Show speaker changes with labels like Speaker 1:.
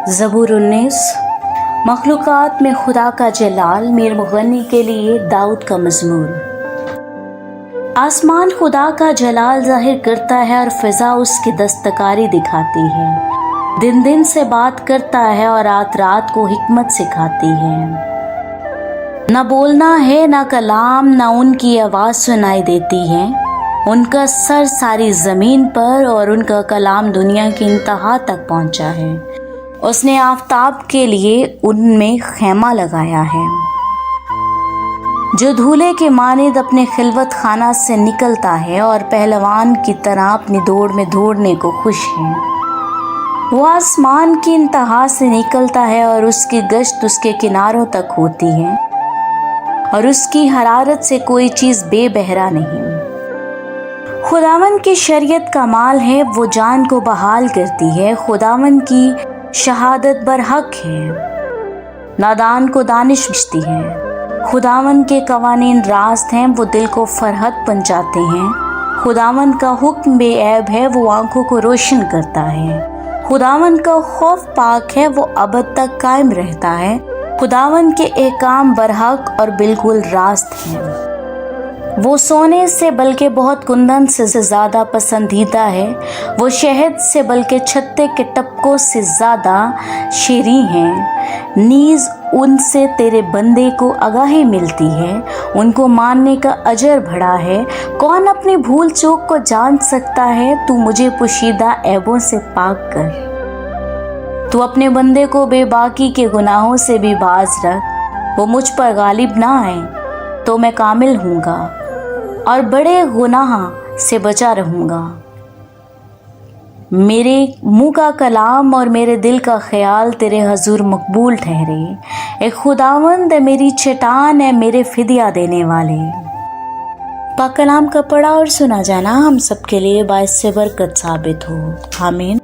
Speaker 1: ज़बूर 19। मखलूक़ात में खुदा का जलाल, मीर मुग़न्नी के लिए दाऊद का मज़मूर। आसमान खुदा का जलाल ज़ाहिर करता है और फ़िज़ा उसकी दस्तकारी दिखाती है। दिन दिन से बात करता है और रात रात को हिकमत सिखाती है। न बोलना है न कलाम, न उनकी आवाज़ सुनाई देती है। उनका सर सारी ज़मीन पर और उनका कलाम दुनिया की इंतहा तक पहुँचा है। उसने आफ़ताब के लिए उनमें खैमा लगाया है, जो धूले के मानिद अपने खिलवत खाना से निकलता है और पहलवान की तरह अपनी दौड़ में दौड़ने को खुश है। वो आसमान की इंतहा से निकलता है और उसकी गश्त उसके किनारों तक होती है, और उसकी हरारत से कोई चीज़ बेबहरा नहीं। खुदावन की शरीयत का माल है, वो जान को बहाल करती है। खुदावन की शहादत बरहक है, नादान को दानिश बख्शती है। खुदावन के कवानीन रास्त हैं, वो दिल को फरहत पहुँचाते हैं। खुदावन का हुक्म बेऐब है, वो आंखों को रोशन करता है। खुदावन का खौफ पाक है, वो अबद तक कायम रहता है। खुदावन के एहकाम बरहक और बिल्कुल रास्त हैं। वो सोने से बल्कि बहुत कुंदन से ज़्यादा पसंदीदा है। वो शहद से बल्कि छत्ते के टपकों से ज़्यादा शीरीं हैं। नीज़ उनसे तेरे बंदे को आगाही मिलती है, उनको मानने का अजर बढ़ा है। कौन अपनी भूल चूक को जान सकता है? तू मुझे पोशीदा ऐबों से पाक कर। तू अपने बंदे को बेबाकी के गुनाहों से भी बाज रख। वो मुझ पर गालिब ना आए तो मैं कामिल हूँगा और बड़े गुनाह से बचा रहूँगा। मेरे मुँह का कलाम और मेरे दिल का ख्याल तेरे हजूर मकबूल ठहरे। ए खुदावंद मेरी चट्टान है, मेरे फिदिया देने वाले। पाक कलाम का पढ़ा और सुना जाना हम सब के लिए बाइस से बरकत साबित हो। आमीन।